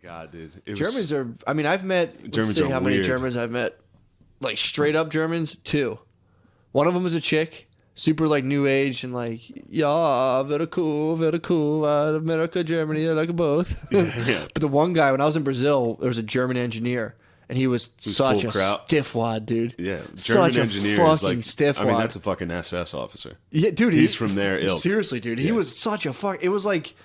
God, dude. Germans are. I mean, I've met. Germans Let's see are how many weird. Germans I've met. Like straight up Germans, 2. One of them was a chick, super like new age and like, yeah, very cool, America, Germany, I like it both. Yeah. But the one guy, when I was in Brazil, there was a German engineer, and he was such full a kraut. stiffwad, dude. Yeah, Such German a engineer is fucking like stiffwad. I mean, that's a fucking SS officer. Yeah, dude, He's from their ilk. Seriously, dude, he Yeah. was such a fuck. It was like,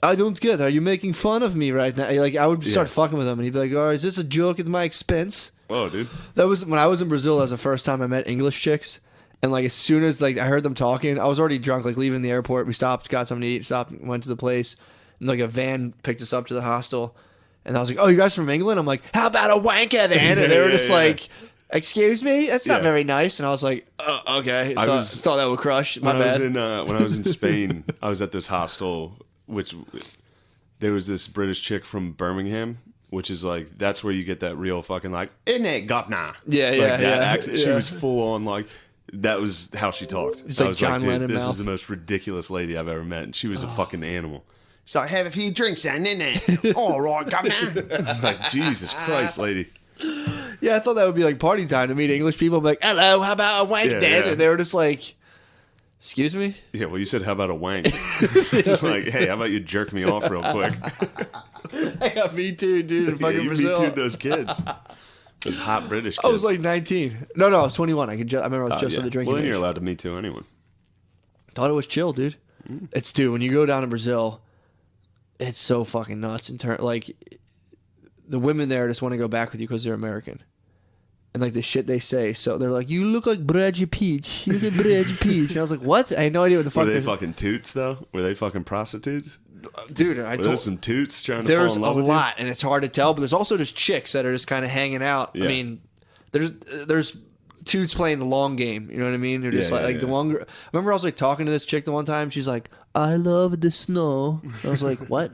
I don't get. Are you making fun of me right now? Like, I would start fucking with him, and he'd be like, "Oh, is this a joke at my expense?" Oh, dude. That was when I was in Brazil. That was the first time I met English chicks, and like as soon as like I heard them talking, I was already drunk. Like leaving the airport, we stopped, got something to eat, stopped, went to the place, and like a van picked us up to the hostel, and I was like, "Oh, you guys from England?" I'm like, "How about a wanker then?" And they were just like, "Excuse me, that's not Yeah. very nice." And I was like, "Oh, okay." I Thought that would crush. My When bad. I was in Spain, I was at this hostel, which there was this British chick from Birmingham, which is like that's where you get that real fucking like, "Isn't it, governor?" Yeah, like yeah, that yeah, accent. She yeah. was full on like. That was how she talked. It's I like was John dude, Lennon this mouth. is the most ridiculous lady I've ever met, and she was a fucking animal. She's like, "Have a few drinks, then, innit?" All right, governor. I was like, Jesus Christ, lady. Yeah, I thought that would be like party time to meet English people. Be like, "Hello, how about a wank Yeah, then?" yeah. And they were just like, "Excuse me." Yeah, well, you said, "How about a wank?" It's like, hey, how about you jerk me off real quick? Yeah, me too, dude. In Yeah, fucking you Brazil. me too, those kids. Those hot British kids. I was like 19. No, I was 21. I remember I was just yeah. on the drinking Well, then age. you're allowed to meet too anyone. Thought it was chill, dude. Mm. It's dude. When you go down to Brazil, it's so fucking nuts. Like the women there just want to go back with you because they're American, and like the shit they say. So they're like, "You look like Bradgy Peach. You look like Bradgy Peach." And I was like, "What?" I had no idea what the fuck. Were they they're- fucking toots, though? Were they fucking prostitutes? Dude, I Were told there some toots trying to there's fall in a love with lot, and it's hard to tell. But there's also just chicks that are just kind of hanging out. Yeah. I mean, there's dudes playing the long game. You know what I mean? They're just Yeah, like yeah, the yeah. longer. Remember, I was like talking to this chick the one time. She's like, "I love the snow." I was like, "What?"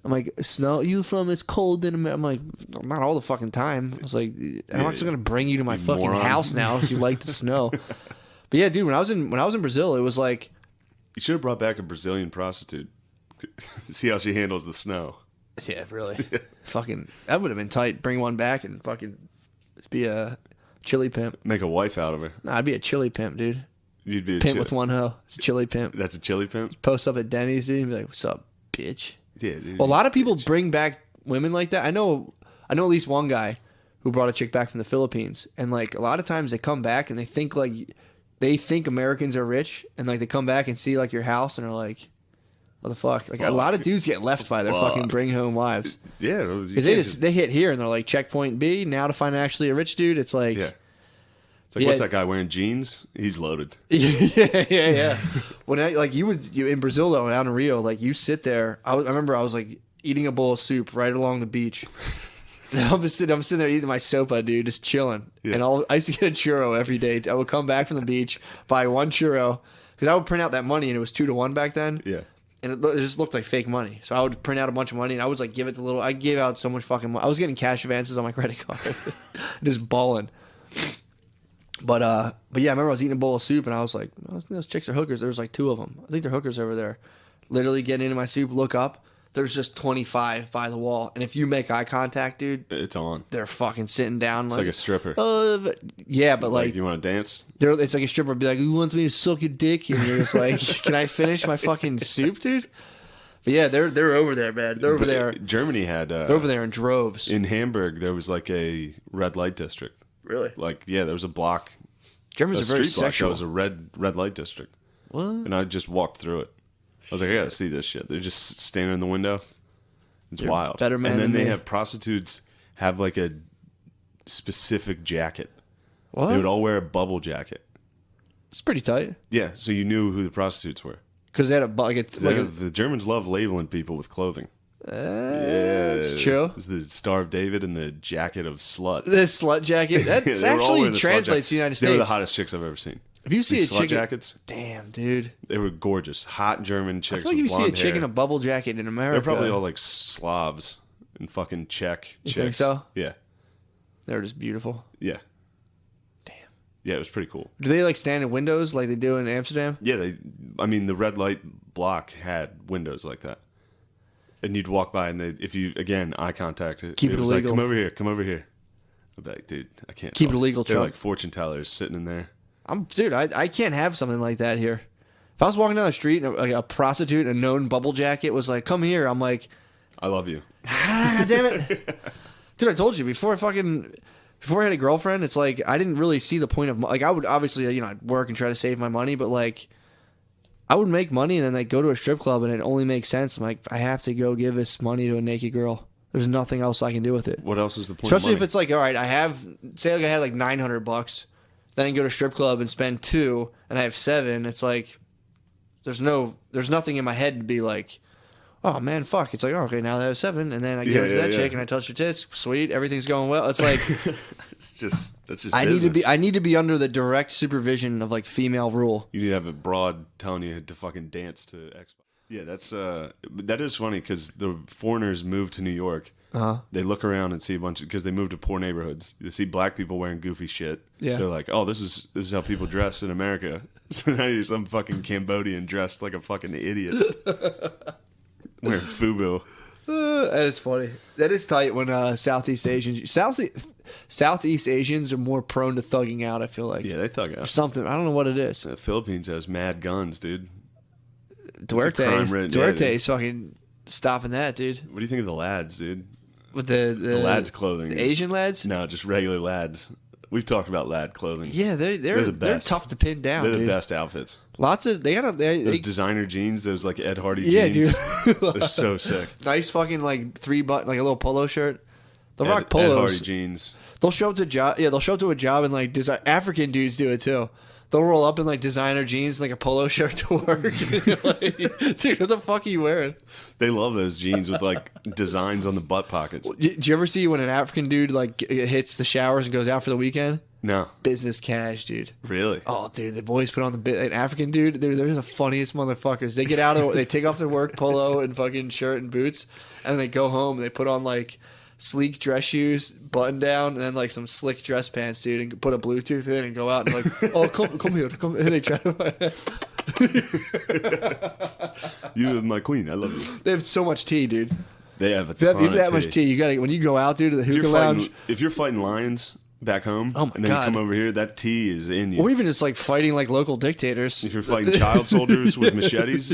I'm like, "Snow? You from? It's cold in America." I'm like, "Not all the fucking time." I was like, "I'm not just gonna bring you to my fucking moron. house now if you like the snow." But yeah, dude, when I was in Brazil, it was like. You should have brought back a Brazilian prostitute. See how she handles the snow. Yeah, really. Fucking, that would have been tight. Bring one back and fucking be a chili pimp. Make a wife out of her. Nah, I'd be a chili pimp, dude. You'd be a Pimp with one hoe. It's a chili pimp. That's a chili pimp? Post up at Denny's, dude, and be like, "What's up, bitch?" Yeah, dude. Well, a lot of people bring back women like that. I know at least one guy who brought a chick back from the Philippines, and like a lot of times they come back and they think Americans are rich, and like they come back and see like your house and are like, "What the fuck?" Like a lot of dudes get left by their fucking bring home wives. Yeah. Because they hit here and they're like checkpoint B. Now to find actually a rich dude, it's like Yeah. It's like, Yeah. what's that guy wearing jeans? He's loaded. yeah. When you in Brazil though, down in Rio, like you sit there. I remember I was like eating a bowl of soup right along the beach. And I'm sitting there eating my sopa, dude, just chilling. Yeah. And I used to get a churro every day. I would come back from the beach, buy one churro, because I would print out that money, and it was 2 to 1 back then. Yeah. And it just looked like fake money. So I would print out a bunch of money, and I was like, give it to I gave out so much fucking money. I was getting cash advances on my credit card. Just balling. But yeah, I remember I was eating a bowl of soup, and I was like, "Oh, those chicks are hookers." There was like 2 of them. I think they're hookers over there. Literally getting into my soup, look up. There's just 25 by the wall. And if you make eye contact, dude, It's on. they're fucking sitting down. It's like a stripper. Yeah, but Like, like you want to dance? it's like a stripper be like, "You want me to suck your dick?" And you're just like, "Can I finish my fucking soup, dude?" But yeah, they're over there, man. They're over there. Germany had. They're over there in droves. In Hamburg, there was like a red light district. Really? Like, yeah, there was a block. Germans A are very street block that sexual. was a red light district. What? And I just walked through it. I was like, I gotta see this shit. They're just standing in the window. It's wild. better man and then than they me. have prostitutes have like a specific jacket. What? They would all wear a bubble jacket. It's pretty tight. Yeah, so you knew who the prostitutes were. Because they had The Germans love labeling people with clothing. it's true. It's the Star of David and the jacket of slut. The slut jacket. That They were all actually wearing the slut translates jacket. to the United They were the States. hottest chicks I've ever seen. If you see These a slut chick, jackets, damn, dude. they were gorgeous. Hot German I chicks feel like if with you see a blonde chick in hair. a bubble jacket in America, They're probably all like Slavs and fucking Czech You chicks. think so? Yeah. they're just beautiful. Yeah. Damn. Yeah, it was pretty cool. Do they like stand in windows like they do in Amsterdam? Yeah, the red light block had windows like that. and you'd walk by, and if you again eye contact, Keep it it was illegal. like, come over here, come over here. I'd be like, dude, I can't Keep it talk. illegal, They're Chuck. like fortune tellers sitting in there. I can't have something like that here. If I was walking down the street and a prostitute in a known bubble jacket was like, come here, I'm like, I love you. ah, damn it. Dude, I told you before I had a girlfriend, it's like I didn't really see the point of like I would obviously, you know, I'd work and try to save my money, but like I would make money and then like go to a strip club and it only makes sense. I'm like, I have to go give this money to a naked girl. There's nothing else I can do with it. What else is the point? Especially of if money? it's like, all right, I have say like I had like $900, then I go to a strip club and spend $2 and I have $7. It's like there's nothing in my head to be like, oh man, fuck. It's like, oh, okay, now I have $7, and then I give it to that chick and I touch her tits. Sweet, everything's going well. It's like that's just I business. need to be under the direct supervision of like female rule. You need to have a broad telling you to fucking dance to Xbox. Yeah, that is funny because the foreigners move to New York. They look around and see a bunch because they move to poor neighborhoods. They see black people wearing goofy shit. Yeah. They're like, oh, this is how people dress in America. So now you're some fucking Cambodian dressed like a fucking idiot. Wearing FUBU. That is funny. That is tight when Southeast Asians are more prone to thugging out. I feel like Yeah, they thug out. something. I don't know what it is. The Philippines has mad guns, dude. Duarte crime-ridden is fucking stopping that, dude. What do you think of the lads, dude? With the Lads clothing. the Asian lads. No, just regular lads. We've talked about lad clothing. Yeah, They're the they're best. tough to pin down. They're the dude. best outfits. Lots of Those they designer jeans, those like Ed Hardy yeah, jeans. dude. They're so sick. Nice fucking like 3-button, like a little polo shirt. They'll rock Ed Hardy polos. jeans. They'll show up to job. Yeah, they'll show up to a job and like African dudes do it too. They'll roll up in like designer jeans, and, like a polo shirt to work. Like, dude, what the fuck are you wearing? They love those jeans with like designs on the butt pockets. Did you ever see when an African dude like hits the showers and goes out for the weekend? No, Business cash, dude. really. Oh, dude, the boys put on an African dude. They're the funniest motherfuckers. They get out of they take off their work polo and fucking shirt and boots, and they go home. And they put on like sleek dress shoes, button down, and then like some slick dress pants, dude, and put a Bluetooth in and go out and like, oh, come here, come. And they try to. You are my queen. I love you. They have so much tea, dude. They have a They have, ton you have that of much tea. You got to when you go out, dude, to the hookah lounge. If you're fighting lions back home, Oh my and then God. you come over here, that tea is in you. Or even just like fighting like local dictators. If you're fighting child soldiers with machetes,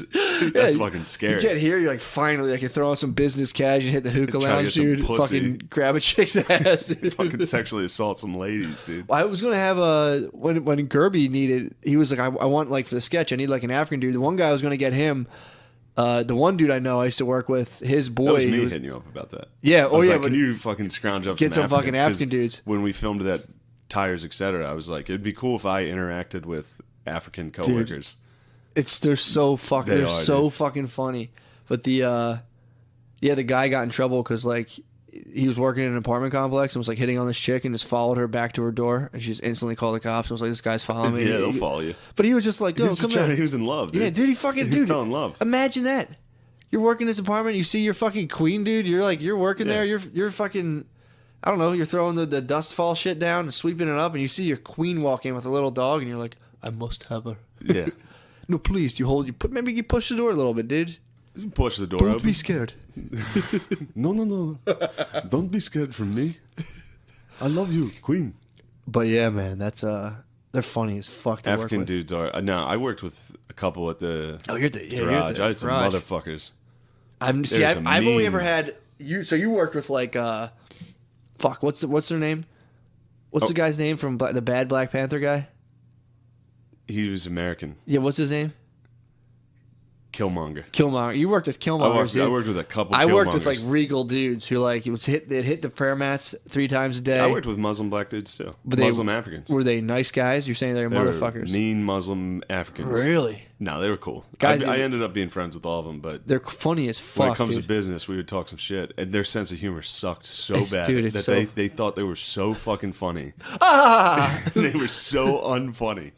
that's you- fucking scary. You get here, you're like, finally, I can throw on some business cash and hit the hookah Try to lounge, get some dude. pussy. Fucking grab a chick's ass, dude. Fucking sexually assault some ladies, dude. I was gonna have a when Gerby needed. He was like, I want like for the sketch, I need like an African dude. The one guy I was gonna get him. The one dude I know I used to work with, his boy. That was me was- hitting you up about that. Yeah, I was like, but can you fucking scrounge up get some fucking Africans? 'Cause African dudes. When we filmed that Tires, etc., I was like, it'd be cool if I interacted with African coworkers. they're so fucking They they're are, so dude. fucking funny. But the guy got in trouble because like he was working in an apartment complex and was like hitting on this chick and just followed her back to her door and she just instantly called the cops. I was like, this guy's following me. Yeah, they'll follow you. But he was just like, He oh, was, come just trying, here. he was in love, dude. Yeah, dude, he fucking He dude fell in love. Imagine that. You're working in this apartment, you see your fucking queen, dude. You're working there. Yeah. You're fucking. I don't know. You're throwing the dust fall shit down and sweeping it up, and you see your queen walk in with a little dog, and you're like, I must have her. Yeah. No, please. Maybe you push the door a little bit, dude. Push the door Don't open. be scared. No. Don't be scared from me. I love you, queen. But yeah, man, that's they're funny as fuck to African work with. dudes are. No, I worked with a couple at the Oh, you're the garage. I had some garage. motherfuckers. I've There's a only mean- ever had you. So you worked with like fuck. What's their name? What's the guy's name from the bad Black Panther guy? He was American. Yeah, what's his name? Killmonger. Killmonger. You worked with I Killmonger. worked with a couple. I worked with like Killmongers. regal dudes who like they'd hit the prayer mats 3 times a day. I worked with Muslim black dudes too. But they- Muslim Africans. Were they nice guys? You're saying they're They were motherfuckers. mean Muslim Africans. Really? No, they were cool. Guys, I ended up being friends with all of them, but They're funny as fuck. when it comes dude. to business, we would talk some shit, and their sense of humor sucked so bad Dude, it's that so- they thought they were so fucking funny. They were so unfunny.